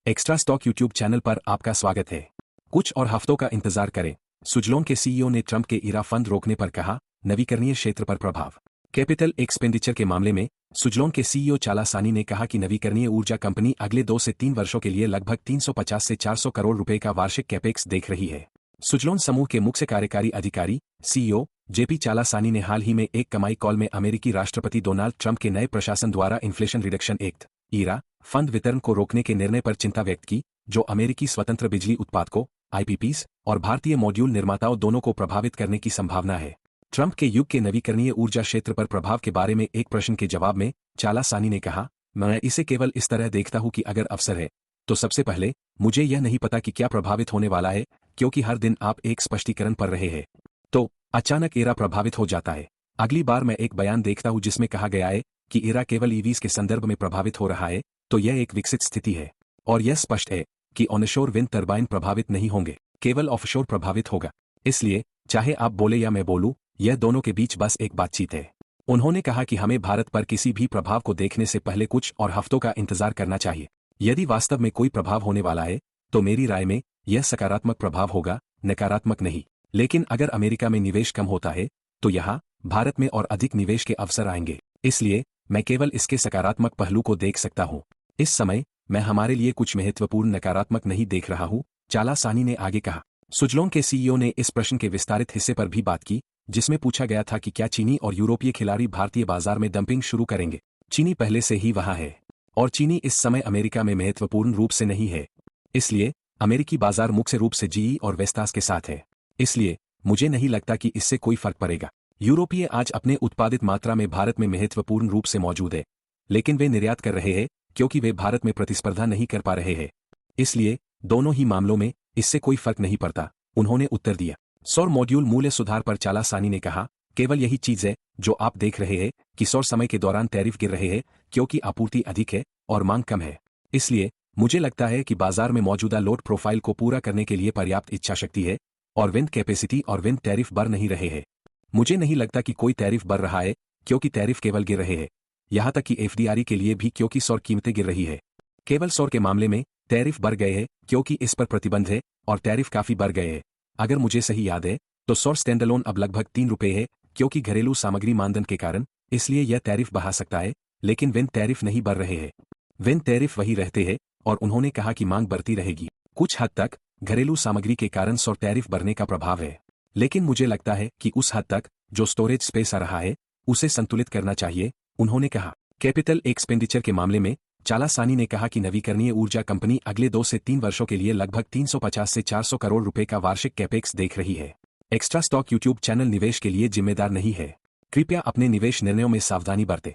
Extra stock YouTube channel पर आपका स्वागत है। कुछ और हफ्तों का इंतजार करें। सुजलॉन के सीईओ ने ट्रंप के ईरा फंड रोकने पर कहा, नवीकरणीय क्षेत्र पर प्रभाव। कैपिटल एक्सपेंडिचर के मामले में सुजलॉन के सीईओ चाला सानी ने कहा कि नवीकरणीय ऊर्जा कंपनी अगले 2 से 3 वर्षों के लिए लगभग 350 से 400 करोड़ रुपए का वार्षिक कैपेक्स देख रही है। सुजलॉन समूह के मुख्य कार्यकारी अधिकारी सीईओ जेपी चाला सानी ने हाल ही में एक कमाई कॉल में अमेरिकी राष्ट्रपति डोनाल्ड ट्रंप के नए प्रशासन द्वारा inflation reduction act IRA fund वितरण को रोकने के निर्णय पर चिंता व्यक्त की, जो अमेरिकी स्वतंत्र बिजली उत्पादकों आईपीपीज और भारतीय मॉड्यूल निर्माताओं दोनों को प्रभावित करने की संभावना है। ट्रंप के युग के नवीकरणीय ऊर्जा क्षेत्र पर प्रभाव के बारे में एक प्रश्न के जवाब में चाला सानी ने कहा, मैं इसे केवल इस तरह देखता हूं कि अगर अवसर है तो सबसे पहले मुझे यह नहीं पता कि क्या प्रभावित होने वाला है, क्योंकि हर दिन आप एक स्पष्टीकरण पर रहे हैं तो अचानक ईरा प्रभावित हो जाता है। अगली बार मैं एक बयान देखता हूं जिसमें कहा गया है कि ईरा केवल ईवीज के संदर्भ में प्रभावित हो रहा है, तो यह एक विकसित स्थिति है और यह स्पष्ट है कि ऑनशोर विंड टरबाइन प्रभावित नहीं होंगे, केवल ऑफशोर प्रभावित होगा। इसलिए चाहे आप बोले या मैं बोलूं, यह दोनों के बीच बस एक बातचीत है। उन्होंने कहा कि हमें भारत पर किसी भी प्रभाव को देखने से पहले कुछ और हफ्तों का इंतजार करना चाहिए। यदि वास्तव में कोई प्रभाव होने वाला है तो मेरी राय में यह सकारात्मक प्रभाव होगा, नकारात्मक नहीं। लेकिन अगर अमेरिका में निवेश कम होता है तो यहाँ भारत में और अधिक निवेश के अवसर आएंगे। इसलिए मैं केवल इसके सकारात्मक पहलू को देख सकता हूँ। इस समय मैं हमारे लिए कुछ महत्वपूर्ण नकारात्मक नहीं देख रहा हूँ, चाला सानी ने आगे कहा। सुजलॉन के सीईओ ने इस प्रश्न के विस्तारित हिस्से पर भी बात की, जिसमें पूछा गया था कि क्या चीनी और यूरोपीय खिलाड़ी भारतीय बाजार में डंपिंग शुरू करेंगे। चीनी पहले से ही वहां है और चीनी इस समय अमेरिका में महत्वपूर्ण रूप से नहीं है। इसलिए अमेरिकी बाजार मुख्य रूप से जीई और वेस्टास के साथ है। इसलिए मुझे नहीं लगता कि इससे कोई फर्क पड़ेगा। यूरोपीय आज अपने उत्पादित मात्रा में भारत में महत्वपूर्ण रूप से मौजूद है, लेकिन वे निर्यात कर रहे हैं क्योंकि वे भारत में प्रतिस्पर्धा नहीं कर पा रहे हैं। इसलिए दोनों ही मामलों में इससे कोई फर्क नहीं पड़ता, उन्होंने उत्तर दिया। सौर मॉड्यूल मूल्य सुधार पर चाला सानी ने कहा, केवल यही चीज है जो आप देख रहे हैं कि सौर समय के दौरान टैरिफ गिर रहे हैं क्योंकि आपूर्ति अधिक है और मांग कम है। इसलिए मुझे लगता है कि बाजार में मौजूदा लोड प्रोफाइल को पूरा करने के लिए पर्याप्त इच्छा शक्ति है और विंड कैपेसिटी और विंड टैरिफ बढ़ नहीं रहे हैं। मुझे नहीं लगता कि कोई टैरिफ बढ़ रहा है क्योंकि टैरिफ केवल गिर रहे हैं, यहां तक कि एफडीआरई के लिए भी क्योंकि सौर कीमतें गिर रही है। केवल सौर के मामले में टैरिफ बढ़ गए हैं क्योंकि इस पर प्रतिबंध है और टैरिफ काफी बढ़ गए हैं। अगर मुझे सही याद है तो सौर स्टैंडअलोन अब लगभग 3 रुपये है क्योंकि घरेलू सामग्री मानदंड के कारण, इसलिए यह टैरिफ बढ़ा सकता है, लेकिन विंड टैरिफ नहीं बढ़ रहे हैं। विंड टैरिफ वही रहते हैं और उन्होंने कहा कि मांग बढ़ती रहेगी। कुछ हद तक घरेलू सामग्री के कारण सौर टैरिफ बढ़ने का प्रभाव है, लेकिन मुझे लगता है कि उस हद तक जो स्टोरेज स्पेस आ रहा है उसे संतुलित करना चाहिए, उन्होंने कहा। कैपिटल एक्सपेंडिचर के मामले में चाला सानी ने कहा कि नवीकरणीय ऊर्जा कंपनी अगले 2 से 3 वर्षों के लिए लगभग 350 से 400 करोड़ रुपए का वार्षिक कैपेक्स देख रही है। एक्स्ट्रा स्टॉक यूट्यूब चैनल निवेश के लिए जिम्मेदार नहीं है। कृपया अपने निवेश निर्णयों में सावधानी बरतें।